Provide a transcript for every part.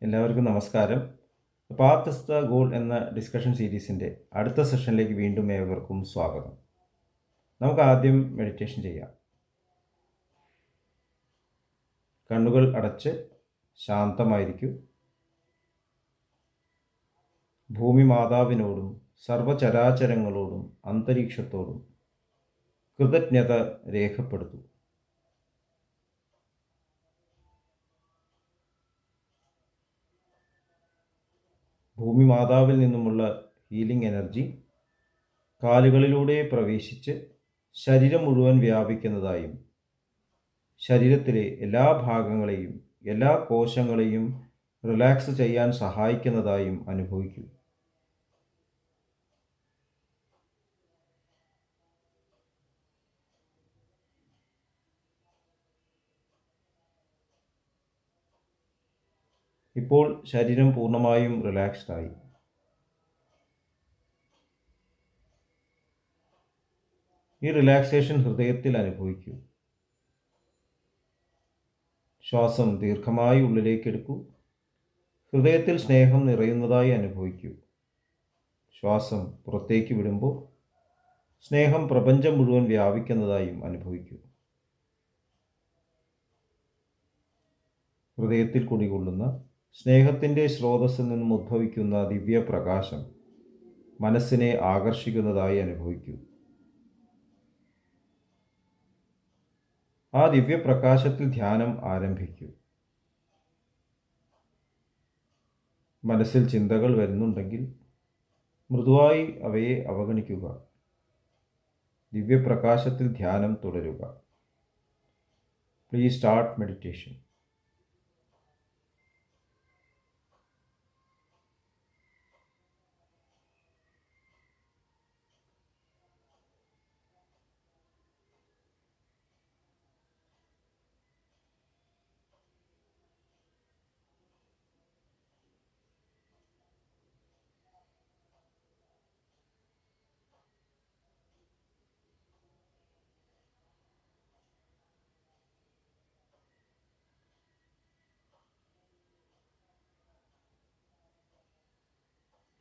എല്ലാവർക്കും നമസ്കാരം. Path is the goal എന്ന ഡിസ്കഷൻ സീരീസിൻ്റെ അടുത്ത സെഷനിലേക്ക് വീണ്ടും ഏവർക്കും സ്വാഗതം. നമുക്ക് ആദ്യം മെഡിറ്റേഷൻ ചെയ്യാം. കണ്ണുകൾ അടച്ച് ശാന്തമായിരിക്കൂ. ഭൂമി മാതാവിനോടും സർവചരാചരങ്ങളോടും അന്തരീക്ഷത്തോടും കൃതജ്ഞത രേഖപ്പെടുത്തൂ. ഭൂമി മാതാവിൽ നിന്നുമുള്ള ഹീലിംഗ് എനർജി കാലുകളിലൂടെ പ്രവേശിച്ച് ശരീരം മുഴുവൻ വ്യാപിക്കുന്നതായും ശരീരത്തിലെ എല്ലാ ഭാഗങ്ങളെയും എല്ലാ കോശങ്ങളെയും റിലാക്സ് ചെയ്യാൻ സഹായിക്കുന്നതായും അനുഭവിക്കൂ. ഇപ്പോൾ ശരീരം പൂർണ്ണമായും റിലാക്സ്ഡ് ആയി. ഈ റിലാക്സേഷൻ ഹൃദയത്തിൽ അനുഭവിക്കൂ. ശ്വാസം ദീർഘമായി ഉള്ളിലേക്ക് എടുക്കൂ. ഹൃദയത്തിൽ സ്നേഹം നിറയുന്നതായി അനുഭവിക്കൂ. ശ്വാസം പുറത്തേക്ക് വിടുമ്പോൾ സ്നേഹം പ്രപഞ്ചം മുഴുവൻ വ്യാപിക്കുന്നതായും അനുഭവിക്കൂ. ഹൃദയത്തിൽ കുടികൊള്ളുന്ന സ്നേഹത്തിൻ്റെ സ്രോതസ്സിൽ നിന്നും ഉദ്ഭവിക്കുന്ന ദിവ്യപ്രകാശം മനസ്സിനെ ആകർഷിക്കുന്നതായി അനുഭവിക്കൂ. ആ ദിവ്യപ്രകാശത്തിൽ ധ്യാനം ആരംഭിക്കൂ. മനസ്സിൽ ചിന്തകൾ വരുന്നുണ്ടെങ്കിൽ മൃദുവായി അവയെ അവഗണിക്കുക. ദിവ്യപ്രകാശത്തിൽ ധ്യാനം തുടരുക. Please start meditation.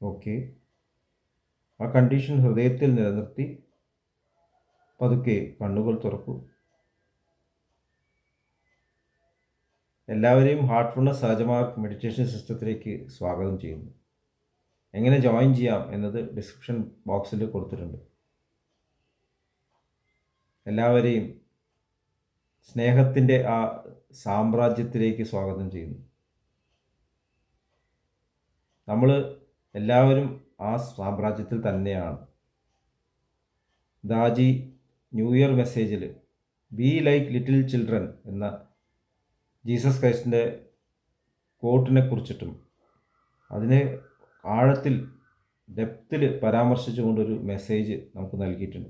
ഓക്കെ, ആ കണ്ടീഷൻ ഹൃദയത്തിൽ നിലനിർത്തി പതുക്കെ കണ്ണുകൾ തുറക്കൂ. എല്ലാവരെയും ഹാർട്ട്ഫുൾനെസ് സഹജമാർഗ് മെഡിറ്റേഷൻ സിസ്റ്റത്തിലേക്ക് സ്വാഗതം ചെയ്യുന്നു. എങ്ങനെ ജോയിൻ ചെയ്യാം എന്നത് ഡിസ്ക്രിപ്ഷൻ ബോക്സിൽ കൊടുത്തിട്ടുണ്ട്. എല്ലാവരെയും സ്നേഹത്തിൻ്റെ ആ സാമ്രാജ്യത്തിലേക്ക് സ്വാഗതം ചെയ്യുന്നു. നമ്മൾ എല്ലാവരും ആ സാമ്രാജ്യത്തിൽ തന്നെയാണ്. ദാജി ന്യൂ ഇയർ മെസ്സേജിൽ ബി ലൈക്ക് ലിറ്റിൽ ചിൽഡ്രൻ എന്ന ജീസസ് ക്രൈസ്റ്റിൻ്റെ കോട്ടിനെ കുറിച്ചിട്ടും അതിനെ ആഴത്തിൽ ഡെപ്തിൽ പരാമർശിച്ചുകൊണ്ടൊരു മെസ്സേജ് നമുക്ക് നൽകിയിട്ടുണ്ട്.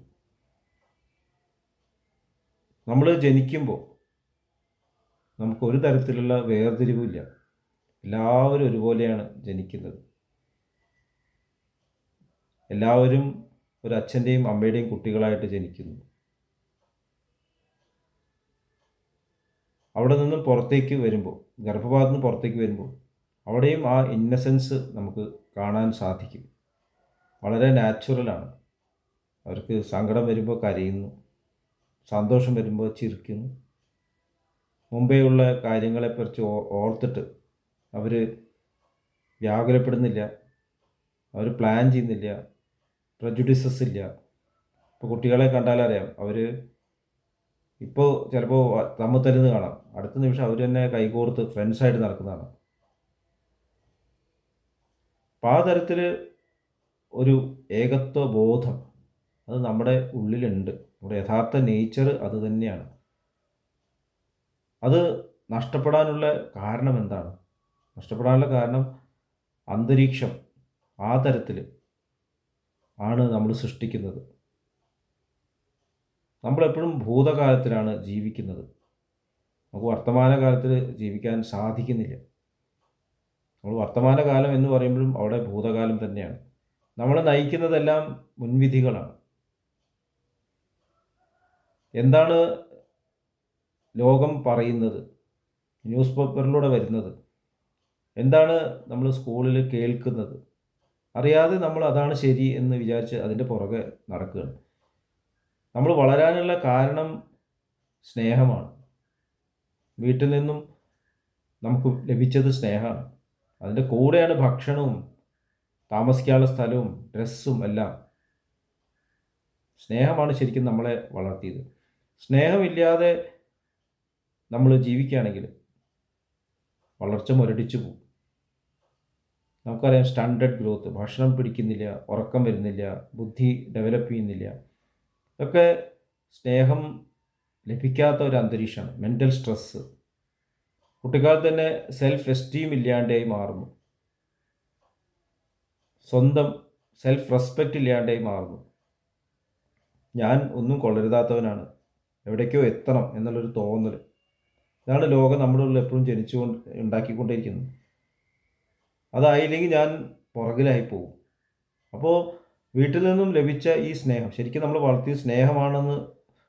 നമ്മൾ ജനിക്കുമ്പോൾ നമുക്കൊരു തരത്തിലുള്ള വേർതിരിവില്ല. എല്ലാവരും ഒരുപോലെയാണ് ജനിക്കുന്നത്. എല്ലാവരും ഒരു അച്ഛൻ്റെയും അമ്മയുടെയും കുട്ടികളായിട്ട് ജനിക്കുന്നു. അവിടെ നിന്നും പുറത്തേക്ക് വരുമ്പോൾ, ഗർഭപാത്രത്തിൽ നിന്ന് പുറത്തേക്ക് വരുമ്പോൾ അവിടെയും ആ ഇന്നസെൻസ് നമുക്ക് കാണാൻ സാധിക്കും. വളരെ നാച്ചുറലാണ്. അവർക്ക് സങ്കടം വരുമ്പോൾ കരയുന്നു, സന്തോഷം വരുമ്പോൾ ചിരിക്കുന്നു. മുമ്പേയുള്ള കാര്യങ്ങളെക്കുറിച്ച് ഓർത്തിട്ട് അവർ വ്യാകുലപ്പെടുന്നില്ല, അവർ പ്ലാൻ ചെയ്യുന്നില്ല, പ്രജുഡിസസ് ഇല്ല. ഇപ്പോൾ കുട്ടികളെ കണ്ടാലറിയാം, അവർ ഇപ്പോൾ ചിലപ്പോൾ തമ്മിൽ തരുന്ന് കാണാം, അടുത്ത നിമിഷം അവർ തന്നെ കൈകോർത്ത് ഫ്രണ്ട്സായിട്ട് നടക്കുന്നതാണ്. അപ്പോൾ ആ തരത്തിൽ ഒരു ഏകത്വ ബോധം അത് നമ്മുടെ ഉള്ളിലുണ്ട്. നമ്മുടെ യഥാർത്ഥ നേച്ചർ അത് തന്നെയാണ്. അത് നഷ്ടപ്പെടാനുള്ള കാരണം എന്താണ്? നഷ്ടപ്പെടാനുള്ള കാരണം അന്തരീക്ഷം ആ തരത്തിൽ ആണ് നമ്മൾ സൃഷ്ടിക്കുന്നത്. നമ്മളെപ്പോഴും ഭൂതകാലത്തിലാണ് ജീവിക്കുന്നത്. നമുക്ക് വർത്തമാനകാലത്തിൽ ജീവിക്കാൻ സാധിക്കുന്നില്ല. നമ്മൾ വർത്തമാനകാലം എന്ന് പറയുമ്പോഴും അവിടെ ഭൂതകാലം തന്നെയാണ്. നമ്മളെ നയിക്കുന്നതെല്ലാം മുൻവിധികളാണ്. എന്താണ് ലോകം പറയുന്നത്, ന്യൂസ് പേപ്പറിലൂടെ വരുന്നത്, എന്താണ് നമ്മൾ സ്കൂളിൽ കേൾക്കുന്നത്, അറിയാതെ നമ്മൾ അതാണ് ശരി എന്ന് വിചാരിച്ച് അതിൻ്റെ പുറകെ നടക്കുകയാണ്. നമ്മൾ വളരാനുള്ള കാരണം സ്നേഹമാണ്. വീട്ടിൽ നിന്നും നമുക്ക് ലഭിച്ചത് സ്നേഹമാണ്. അതിൻ്റെ കൂടെയാണ് ഭക്ഷണവും താമസിക്കാനുള്ള സ്ഥലവും ഡ്രസ്സും എല്ലാം. സ്നേഹമാണ് ശരിക്കും നമ്മളെ വളർത്തിയത്. സ്നേഹമില്ലാതെ നമ്മൾ ജീവിക്കുകയാണെങ്കിൽ വളർച്ച മുരടിച്ചു പോകും. നമുക്കറിയാം, സ്റ്റണ്ടഡ് ഗ്രോത്ത്, ഭക്ഷണം പിടിക്കുന്നില്ല, ഉറക്കം വരുന്നില്ല, ബുദ്ധി ഡെവലപ്പ് ചെയ്യുന്നില്ല. ഇതൊക്കെ സ്നേഹം ലഭിക്കാത്ത ഒരു അന്തരീക്ഷമാണ്. മെൻ്റൽ സ്ട്രെസ്സ്, കുട്ടിക്കാലത്ത് തന്നെ സെൽഫ് എസ്റ്റീം ഇല്ലാണ്ടായി മാറുന്നു. സ്വന്തം സെൽഫ് റെസ്പെക്റ്റ് ഇല്ലാണ്ടായി മാറുന്നു. ഞാൻ ഒന്നും കൊള്ളരുതാത്തവനാണ്, എവിടേക്കോ എത്തണം എന്നുള്ളൊരു തോന്നൽ. ഇതാണ് ലോകം നമ്മുടെ ഉള്ളിൽ എപ്പോഴും ഉണ്ടാക്കിക്കൊണ്ടിരിക്കുന്നത്. അതായില്ലെങ്കിൽ ഞാൻ പുറകിലായി പോകും. അപ്പോൾ വീട്ടിൽ നിന്നും ലഭിച്ച ഈ സ്നേഹം, ശരിക്കും നമ്മൾ വളർത്തിയ സ്നേഹമാണെന്ന്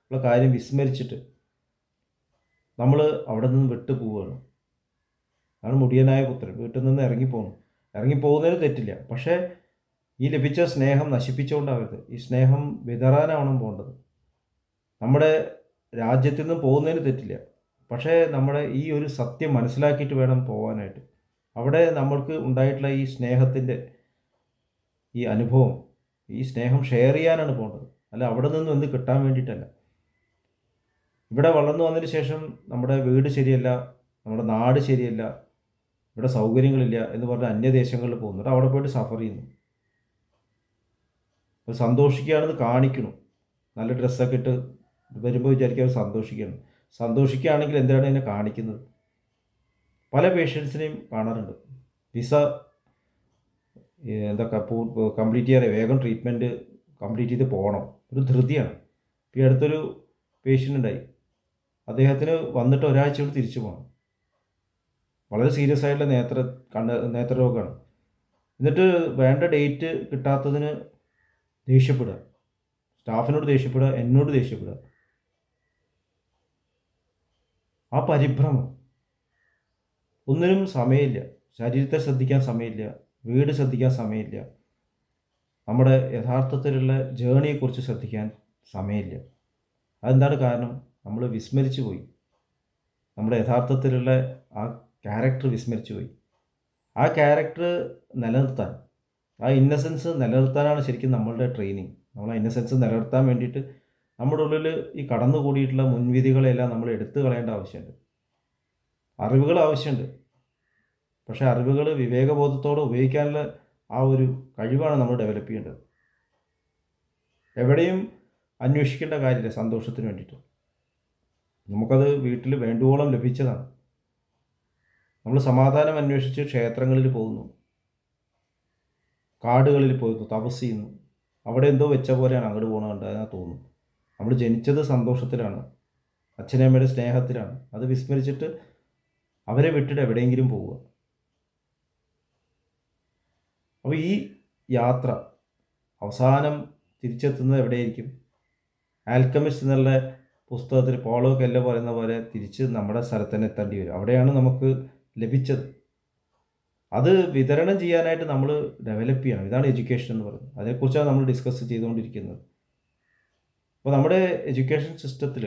ഉള്ള കാര്യം വിസ്മരിച്ചിട്ട് നമ്മൾ അവിടെ നിന്ന് വിട്ടു പോവുകയാണ്. അതാണ് മുടിയനായ പുത്രൻ. വീട്ടിൽ നിന്ന് ഇറങ്ങിപ്പോകുന്നതിന് തെറ്റില്ല. പക്ഷേ ഈ ലഭിച്ച സ്നേഹം നശിപ്പിച്ചുകൊണ്ടാവരുത്. ഈ സ്നേഹം വിതറാനാവണം പോകേണ്ടത്. നമ്മുടെ രാജ്യത്തു നിന്ന് പോകുന്നതിന് തെറ്റില്ല. പക്ഷേ നമ്മുടെ ഈ ഒരു സത്യം മനസ്സിലാക്കിയിട്ട് വേണം പോകാനായിട്ട്. അവിടെ നമ്മൾക്ക് ഉണ്ടായിട്ടുള്ള ഈ സ്നേഹത്തിൻ്റെ ഈ അനുഭവം, ഈ സ്നേഹം ഷെയർ ചെയ്യാനാണ് പോകേണ്ടത്. അല്ല അവിടെ നിന്നും എന്ത് കിട്ടാൻ വേണ്ടിയിട്ടല്ല. ഇവിടെ വളർന്നു വന്നതിന് ശേഷം നമ്മുടെ വീട് ശരിയല്ല, നമ്മുടെ നാട് ശരിയല്ല, ഇവിടെ സൗകര്യങ്ങളില്ല എന്ന് പറഞ്ഞ് അന്യദേശങ്ങളിൽ പോകുന്നുണ്ട്. അവിടെ പോയിട്ട് സഫർ ചെയ്യുന്നു. അപ്പോൾ സന്തോഷിക്കുകയാണെന്ന് കാണിക്കണം. നല്ല ഡ്രസ്സൊക്കെ ഇട്ട് വരുമ്പോൾ വിചാരിക്കുക അവർ സന്തോഷിക്കുകയാണ്. സന്തോഷിക്കുകയാണെങ്കിൽ എന്തിനാണ് ഇതിനെ കാണിക്കുന്നത്? പല പേഷ്യൻസിനെയും കാണാറുണ്ട്. വിസ എന്തൊക്കെ കംപ്ലീറ്റ് ചെയ്യാതെ വേഗം ട്രീറ്റ്മെൻറ്റ് കംപ്ലീറ്റ് ചെയ്ത് പോകണം, ഒരു ധൃതിയാണ്. ഇപ്പോൾ ഈ അടുത്തൊരു പേഷ്യൻ്റ് ഉണ്ടായി. അദ്ദേഹത്തിന് വന്നിട്ട് ഒരാഴ്ച കൊണ്ട് തിരിച്ചു പോകണം. വളരെ സീരിയസ് ആയിട്ടുള്ള നേത്രരോഗമാണ്. എന്നിട്ട് വേണ്ട ഡേറ്റ് കിട്ടാത്തതിന് ദേഷ്യപ്പെടുക, സ്റ്റാഫിനോട് ദേഷ്യപ്പെടുക, എന്നോട് ദേഷ്യപ്പെടുക. ആ പരിഭ്രമം, ഒന്നിനും സമയമില്ല. ശരീരത്തെ ശ്രദ്ധിക്കാൻ സമയമില്ല, വീട് ശ്രദ്ധിക്കാൻ സമയമില്ല, നമ്മുടെ യഥാർത്ഥത്തിലുള്ള ജേണിയെക്കുറിച്ച് ശ്രദ്ധിക്കാൻ സമയമില്ല. അതെന്താണ് കാരണം? നമ്മൾ വിസ്മരിച്ചു പോയി. നമ്മുടെ യഥാർത്ഥത്തിലുള്ള ആ ക്യാരക്ടർ വിസ്മരിച്ചു പോയി. ആ ക്യാരക്ടർ നിലനിർത്താൻ, ആ ഇന്നസെൻസ് നിലനിർത്താനാണ് ശരിക്കും നമ്മളുടെ ട്രെയിനിങ്. നമ്മൾ ആ ഇന്നസെൻസ് നിലനിർത്താൻ വേണ്ടിയിട്ട് നമ്മുടെ ഉള്ളിൽ ഈ കടന്നു കൂടിയിട്ടുള്ള മുൻവിധികളെല്ലാം നമ്മൾ എടുത്തു കളയേണ്ട ആവശ്യമുണ്ട്. അറിവുകൾ ആവശ്യമുണ്ട്. പക്ഷേ അറിവുകൾ വിവേകബോധത്തോടെ ഉപയോഗിക്കാനുള്ള ആ ഒരു കഴിവാണ് നമ്മൾ ഡെവലപ്പ് ചെയ്യേണ്ടത്. എവിടെയും അന്വേഷിക്കേണ്ട കാര്യമില്ല സന്തോഷത്തിന് വേണ്ടിയിട്ട്. നമുക്കത് വീട്ടിൽ വേണ്ടുവോളം ലഭിച്ചതാണ്. നമ്മൾ സമാധാനം അന്വേഷിച്ച് ക്ഷേത്രങ്ങളിൽ പോകുന്നു, കാടുകളിൽ പോയിരുന്നു, തപസ് ചെയ്യുന്നു. അവിടെ എന്തോ വെച്ച പോലെയാണ് അങ്ങോട്ട് പോകണ കണ്ടാൽ തോന്നും. നമ്മൾ ജനിച്ചത് സന്തോഷത്തിലാണ്, അച്ഛനമ്മയുടെ സ്നേഹത്തിലാണ്. അത് വിസ്മരിച്ചിട്ട് അവരെ വിട്ടിട്ട് എവിടെയെങ്കിലും പോവുക. അപ്പോൾ ഈ യാത്ര അവസാനം തിരിച്ചെത്തുന്നത് എവിടെയായിരിക്കും? ആൽക്കമിസ്റ്റ് എന്നുള്ള പുസ്തകത്തിൽ പോളോ കെല്ലോ പറയുന്ന പോലെ തിരിച്ച് നമ്മുടെ സ്ഥലത്ത് തന്നെ എത്തേണ്ടി വരും. അവിടെയാണ് നമുക്ക് ലഭിച്ചത്. അത് വിതരണം ചെയ്യാനായിട്ട് നമ്മൾ ഡെവലപ്പ് ചെയ്യണം. ഇതാണ് എഡ്യൂക്കേഷൻ എന്ന് പറയുന്നത്. അതേക്കുറിച്ചാണ് നമ്മൾ ഡിസ്കസ് ചെയ്തുകൊണ്ടിരിക്കുന്നത്. അപ്പോൾ നമ്മുടെ എഡ്യൂക്കേഷൻ സിസ്റ്റത്തിൽ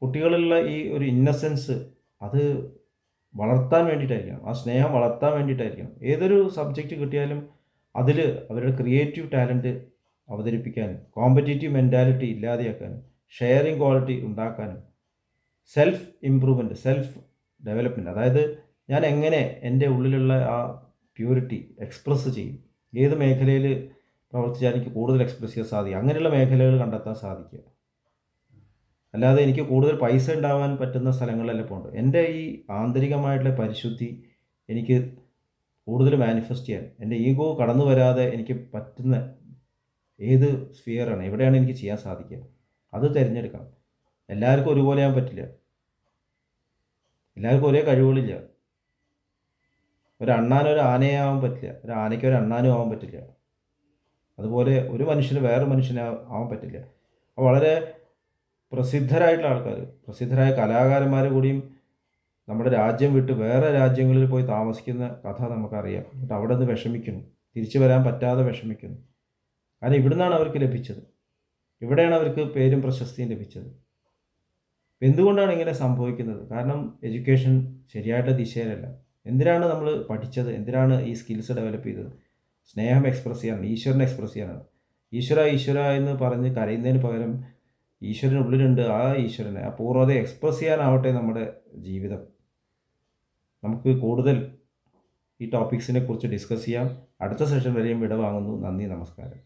കുട്ടികളിലുള്ള ഈ ഒരു ഇന്നസെൻസ് അത് വളർത്താൻ വേണ്ടിയിട്ടായിരിക്കണം. ആ സ്നേഹം വളർത്താൻ വേണ്ടിയിട്ടായിരിക്കണം. ഏതൊരു സബ്ജക്റ്റ് കിട്ടിയാലും അതിൽ അവരുടെ ക്രിയേറ്റീവ് ടാലൻറ്റ് അവതരിപ്പിക്കാനും, കോമ്പറ്റേറ്റീവ് മെൻറ്റാലിറ്റി ഇല്ലാതെയാക്കാനും, ഷെയറിങ് ക്വാളിറ്റി ഉണ്ടാക്കാനും, സെൽഫ് ഇമ്പ്രൂവ്മെൻറ്റ്, സെൽഫ് ഡെവലപ്മെൻറ്റ്, അതായത് ഞാൻ എങ്ങനെ എൻ്റെ ഉള്ളിലുള്ള ആ പ്യൂരിറ്റി എക്സ്പ്രസ് ചെയ്യും, ഏത് മേഖലയിൽ പ്രവർത്തിച്ചാൽ എനിക്ക് കൂടുതൽ എക്സ്പ്രസ് ചെയ്യാൻ സാധിക്കും, അങ്ങനെയുള്ള മേഖലകൾ കണ്ടെത്താൻ സാധിക്കുക. അല്ലാതെ എനിക്ക് കൂടുതൽ പൈസ ഉണ്ടാവാൻ പറ്റുന്ന സ്ഥലങ്ങളിലല്ല പോകേണ്ടത്. എൻ്റെ ഈ ആന്തരികമായിട്ടുള്ള പരിശുദ്ധി എനിക്ക് കൂടുതൽ മാനിഫെസ്റ്റ് ചെയ്യാൻ, എൻ്റെ ഈഗോ കടന്നു വരാതെ എനിക്ക് പറ്റുന്ന ഏത് സ്ഫിയറാണ്, എവിടെയാണ് എനിക്ക് ചെയ്യാൻ സാധിക്കുക, അത് തിരഞ്ഞെടുക്കണം. എല്ലാവർക്കും ഒരുപോലെ ആകാൻ പറ്റില്ല. എല്ലാവർക്കും ഒരേ കഴിവുകളില്ല. ഒരു അണ്ണാൻ ഒരു ആനയാവാൻ പറ്റില്ല, ഒരു ആനയ്ക്ക് ഒരു അണ്ണാനും ആവാൻ പറ്റില്ല. അതുപോലെ ഒരു മനുഷ്യന് വേറെ മനുഷ്യനെ ആവാൻ പറ്റില്ല. വളരെ പ്രസിദ്ധരായിട്ടുള്ള ആൾക്കാർ, പ്രസിദ്ധരായ കലാകാരന്മാർ കൂടിയും നമ്മുടെ രാജ്യം വിട്ട് വേറെ രാജ്യങ്ങളിൽ പോയി താമസിക്കുന്ന കഥ നമുക്കറിയാം. എന്നിട്ട് അവിടെ നിന്ന് വിഷമിക്കുന്നു, തിരിച്ചു വരാൻ പറ്റാതെ വിഷമിക്കുന്നു. കാരണം ഇവിടുന്നാണ് അവർക്ക് ലഭിച്ചത്, ഇവിടെയാണ് അവർക്ക് പേരും പ്രശസ്തിയും ലഭിച്ചത്. എന്തുകൊണ്ടാണ് ഇങ്ങനെ സംഭവിക്കുന്നത്? കാരണം എഡ്യൂക്കേഷൻ ശരിയായിട്ട് ദിശയിലല്ല. എന്തിനാണ് നമ്മൾ പഠിച്ചത്? എന്തിനാണ് ഈ സ്കിൽസ് ഡെവലപ്പ് ചെയ്തത്? സ്നേഹം എക്സ്പ്രസ് ചെയ്യാനാണ്, ഈശ്വരനെ എക്സ്പ്രസ് ചെയ്യാനാണ്. ഈശ്വര ഈശ്വര എന്ന് പറഞ്ഞ് കരയുന്നതിന് പകരം ഈശ്വരൻ ഉള്ളിലുണ്ട്, ആ ഈശ്വരനെ, ആ പൂർണ്ണതയെ എക്സ്പ്രസ് ചെയ്യാനാവട്ടെ നമ്മുടെ ജീവിതം. നമുക്ക് കൂടുതൽ ഈ ടോപ്പിക്സിനെ കുറിച്ച് ഡിസ്കസ് ചെയ്യാം. അടുത്ത സെഷൻ വരെയും വിട വാങ്ങുന്നു. നന്ദി, നമസ്കാരം.